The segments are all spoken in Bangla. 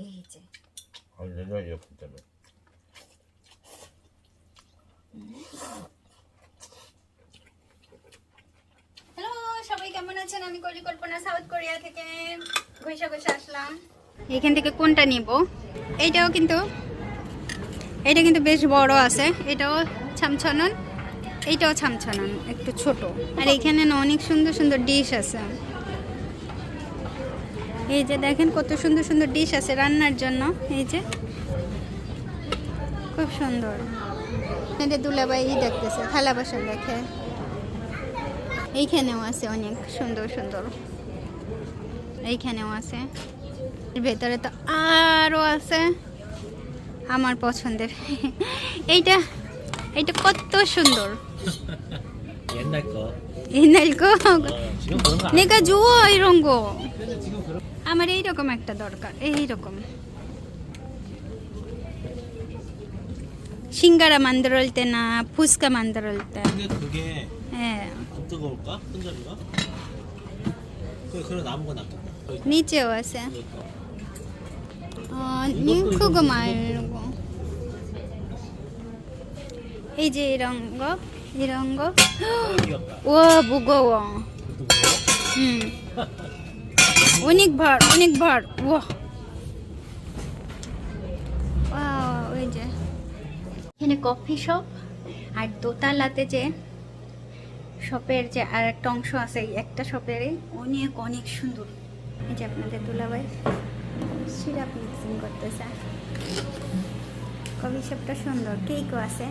এই যে হ্যালো সবাই কেমন আছেন? আমি পরিকল্পনা সাউথ কোরিয়া থেকে ঘষে ঘষে আসলাম। এখান থেকে কোনটা নিব? এটা কিন্তু বেশ বড় আছে, এটাও ছামছানন, এইটাও ছামছানন, একটু ছোট। আর এখানে না অনেক সুন্দর সুন্দর ডিশ আছে। এই যে দেখেন কত সুন্দর সুন্দর ডিশ আছে রান্নার জন্য। এই যে খুব সুন্দর। এটা দুলাভাই দেখতেছে, থালা বাসন দেখে। এইখানেও আছে অনেক সুন্দর সুন্দর, এইখানেও আছে, ভেতরে তো আরো আছে আমার পছন্দের। এইটা এইটা কত সুন্দর। 옛날 거 내가 좋아 이런 거. আমার এইরকম একটা দরকার, এইরকম 싱가라 만들 때나 푸스카 만들 때. 근데 그게 예. 안 뜨거울까? 손잡이가? 그래 남은 건 놔둬. নিচেও আছে। 그거 말고 এই যে 이런 거. 와 무거워. অনেক ভার। ওই যে এখানে কফি শপ, আর দোতলাতে যে শপের যে আর একটা অংশ আছে, একটা শপেরই অনেক সুন্দর। এই যে আপনাদের দুলাভাই সিরাপ মিক্সিং করতেছে। কফি শপটা সুন্দর, কেকও আছে,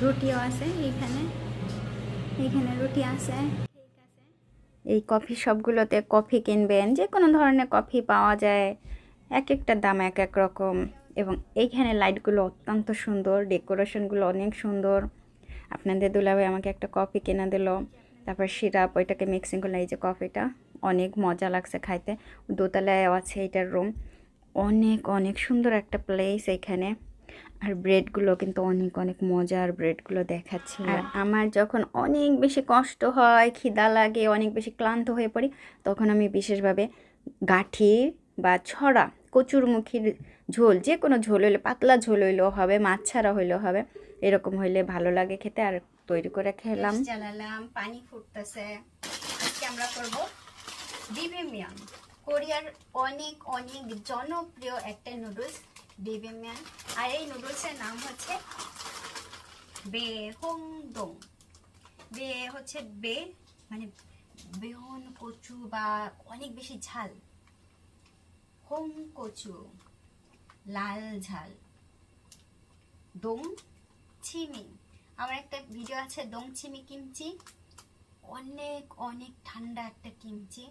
রুটিও আছে। এইখানে রুটি আছে। এই কফি শপগুলোতে কফি কিনবেন, যে কোনো ধরনের কফি পাওয়া যায়, এক একটা দাম এক এক রকম। এবং এইখানে লাইটগুলো অত্যন্ত সুন্দর, ডেকোরেশনগুলো অনেক সুন্দর। আপনাদের দুলাভাই আমাকে একটা কফি কিনে দিল, তারপর সিরাপ, ওইটাকে মিক্সিং করলে এই যে কফিটা অনেক মজা লাগছে খাইতে। দোতলায় আছে এটার রুম। অনেক সুন্দর একটা প্লেস এখানে। আর ব্রেডগুলো কিন্তু অনেক মজার ব্রেডগুলো দেখাচ্ছি। আর আমার যখন অনেক বেশি কষ্ট হয়, খিদা লাগে, অনেক বেশি ক্লান্ত হয়ে পড়ি, তখন আমি বিশেষভাবে গাঠি বা ছড়া, কচুরমুখির ঝোল, যে কোনো ঝোল হইলে, পাতলা ঝোল হইলেও হবে, মাছ ছাড়া হইলেও হবে, এরকম হইলে ভালো লাগে খেতে। আর তৈরি করে খেলাম। জ্বালালাম, পানি ফুটতেছে। আজকে আমরা করব বিবিম্যান, কোরিয়ার অনেক জনপ্রিয় একটা নুডলস বিবিম্যান। আর এই নুডলসের নাম হচ্ছে বেহংদং। হচ্ছে মানে বেহন কচু বা অনেক বেশি ঝাল, হোম কচু, লাল ঝাল, দং চিমি। আমার একটা ভিডিও আছে দং চিমি কিমচি, অনেক ঠান্ডা একটা কিমচি।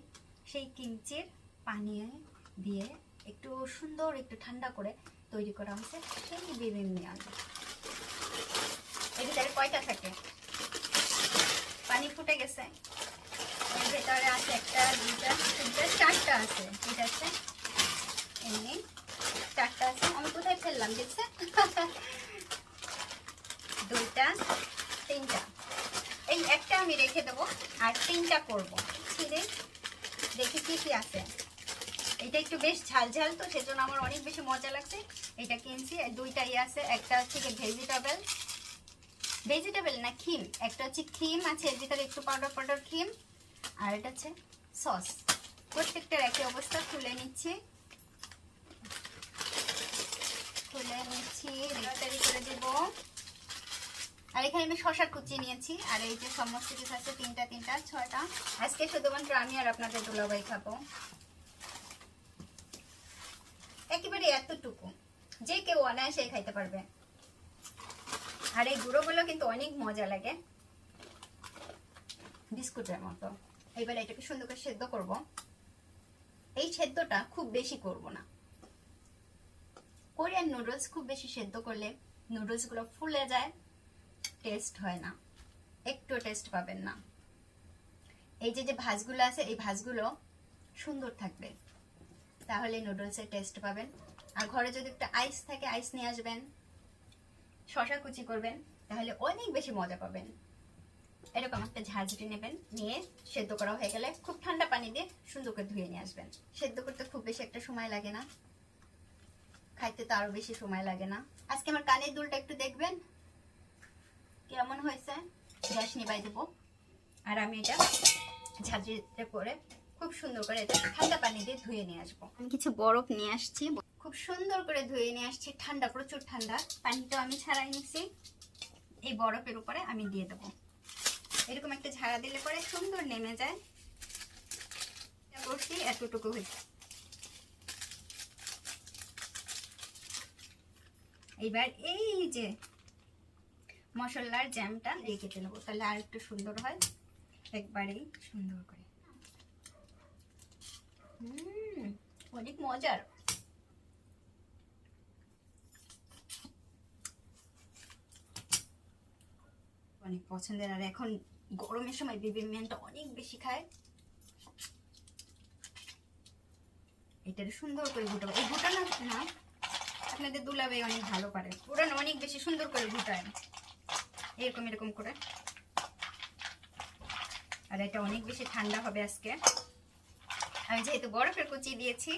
সেই কিমচির পানি দিয়ে একটু সুন্দর, একটু ঠান্ডা করে তৈরি করা হচ্ছে সেই বিবিম্যান। এর ভিতরে কয়টা থাকে? পানি ফুটে গেছে, এর ভেতরে আছে একটা, দুইটা, তিনটা, চারটা আছে। এটা আছে এমনি চারটা আছে। আমি কোথায় ফেললাম দেখছে? দুইটা, তিনটা। এই একটা আমি রেখে দেবো, আর তিনটা করবো। ছিঁড়ে দেখি কি আছে। এটা একটু বেশ ঝাল তো, সেজন্য আমার অনেক বেশি মজা লাগছে। এটা কিনছি। দুইটাই আছে, একটা হচ্ছে ভেজিটেবল না ক্রিম, একটা হচ্ছে ক্রিম আছে এর ভিতরে, একটু পাউডার ক্রিম, আর এটা হচ্ছে সস। প্রত্যেকটার একই অবস্থা। খুলে নিচ্ছি, তাড়াতাড়ি করে দেবো। আর এখানে আমি শসা কুচি নিয়েছি, আর এই যে সমস্ত কিছু আছে, তিনটা, ছয়টা। আজকে শুধুমাত্র আমি আর আপনাদের দুলাভাই খাবো। একেবারে এতটুকু, যে কেউ অনায়াসে খাইতে পারবে। আর এই গুঁড়োগুলো কিন্তু অনেক মজা লাগে, বিস্কুটের মতো। এবার এটাকে সুন্দর করে সেদ্ধ করব। এই সেদ্ধটা খুব বেশি করব না। কোরিয়ান নুডলস খুব বেশি সেদ্ধ করলে নুডলসগুলো ফুলে যায়, টেস্ট হয় না, একটু টেস্ট পাবেন না। এই যে ভাঁজগুলো আছে, এই ভাঁজগুলো সুন্দর থাকবে, তাহলে নুডলসের টেস্ট পাবেন। আর ঘরে যদি একটা আইস থাকে, আইস নিয়ে আসবেন, শসা কুচি করবেন, তাহলে অনেক বেশি মজা পাবেন। এরকম একটা ঝাঁঝরি নেবেন, নিয়ে সেদ্ধ করা হয়ে গেলে খুব ঠান্ডা পানি দিয়ে সুন্দর করে ধুয়ে নিয়ে আসবেন। সেদ্ধ করতে খুব বেশি একটা সময় লাগে না, খাইতে তো আরো বেশি সময় লাগে না। আজকে আমার কানের দুলটা একটু দেখবেন কেমন হয়েছে। গ্যাস নিবাই দেবো, আর আমি এটা ঝাঁঝরিতে করে খুব সুন্দর করে এটা ঠান্ডা পানি দিয়ে ধুয়ে নিয়ে আসবো। আমি কিছু বরফ নিয়ে আসছি, খুব সুন্দর করে ধুয়ে নিয়ে আসছি। ঠান্ডা, প্রচুর ঠান্ডা। পানিটা আমি ছাড়াই নিছি, এই বরফের উপরে আমি দিয়ে দেবো। এরকম একটা ঝাড়া দিলে পরে সুন্দর নেমে যায়। করছি এতটুকু হয়েছে। এইবার এই যে মশলার জ্যামটা দিয়ে কেটে নেবো, তাহলে আর একটু সুন্দর হয়, একবারেই সুন্দর করে। অনেক মজার। অনেক পছন্দের। আর এখন গরমের সময় বিবির মিয়ানটা অনেক বেশি খায়। এটা সুন্দর করে ঘুটাবো। এই ঘুটানো না, আপনাদের দুলাভাই অনেক ভালো পারে, ওরা অনেক বেশি সুন্দর করে ঘুটায়, এরকম এরকম করে। আর এটা অনেক বেশি ঠান্ডা হবে আজকে। আমি যেহেতু বরফের কুচি দিয়েছি,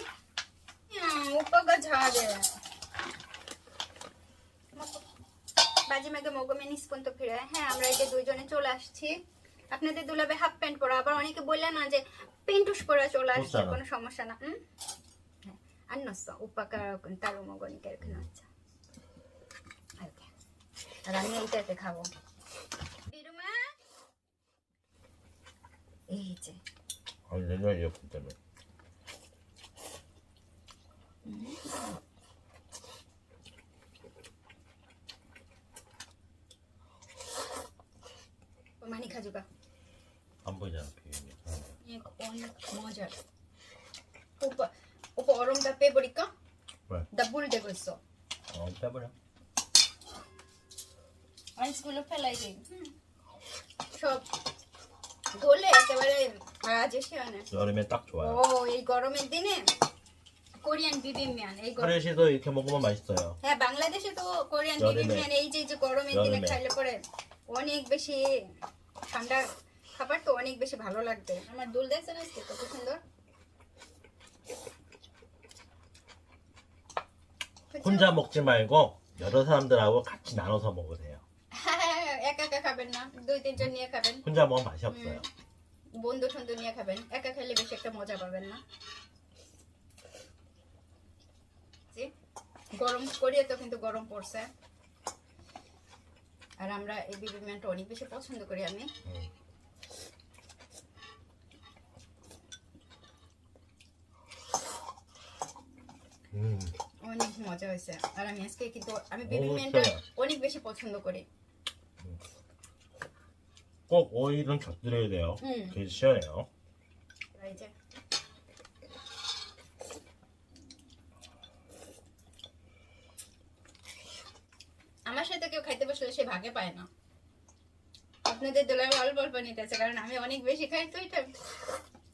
উপকা ঝাড়ে বাজি মাগে মগমেনিস পর্যন্ত ফিরে। হ্যাঁ, আমরা এই যে দুইজনে চলে আসছি। আপনাদের দুলাভাই হাফ প্যান্ট পরা, আবার অনেকে বললেন না যে পেন্টুস পরা চলে আসছে, কোনো সমস্যা না। annassa uppakaa taru mogoni kerknatsa. আর আমি এইটাতে খাবো। বিরুমা এই যে 아니 내년이요 그때는. 많이 가져가. 안 보이잖아 비빔이. 이거 어느 뭐죠? 오빠 얼음 다 빼버릴까? 왜? 나 물 대고 있어. 빼버려. আইসগুলো ফেলাই দিই। সব গলে একেবারে আজেসে আনে। 여름에 딱 좋아요. ও এই গরমের দিনে কোরিয়ান বিবিম্যান এই 프레시도 이렇게 먹으면 맛있어요. হ্যাঁ, বাংলাদেশে তো কোরিয়ান বিবিম্যান এই যে গরমের দিনে খাইলে পরে অনেক বেশি ঠান্ডা খাবার তো অনেক বেশি ভালো লাগবে। আমার দুল দেখছেন আজকে কত সুন্দর। 혼자 먹지 말고 여러 사람들하고 같이 나눠서 먹으세요. একা একা খাবেন না, দুই তিনজন নিয়ে খাবেন। 혼자 먹으면 맛이 없어요. বন্ধু ঠন্ধু নিয়ে খাবেন, একা খেলে বেশি একটা মজা পাবেন না। গরম করিয়ে তো কিন্তু গরম পড়ছে, আর আমরা এই বিবিম্যানটা অনেক বেশি পছন্দ করি আমি। অনেক মজা হয়েছে। আর আমি আজকে কিন্তু আমি বিবিম্যানটা অনেক বেশি পছন্দ করি। 꼭 오일은 곁들여야 돼요. 그래서 시원해요. 이제 আমার সাথে কেউ খাইতে বসলে সে ভাগে পায় না। আপনাদের দোলায় অল্প অল্প নিতেছে, কারণ আমি অনেক বেশি খাই তো। এটা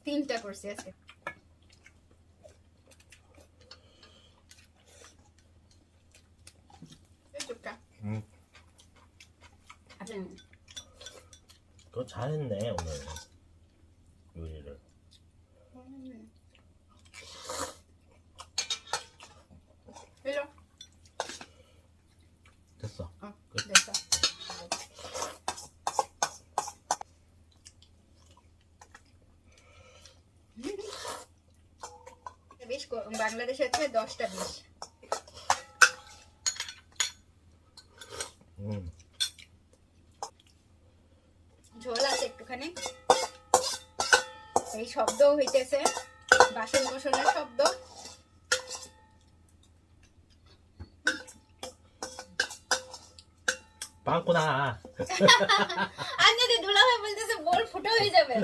3টা করছি আজকে। 그거 잘했네 오늘 요리를. 일로. 됐어. 끝. 됐어. বিশ বাংলাদেশে হচ্ছে 10টা 20। ঝোল আছে একটুখানি। এই শব্দ হইতেছে বাসন কোসনের শব্দ। 빵꾸나. আর যদি দুলাভাই বলতেছে বোল ফুটো হয়ে যাবে।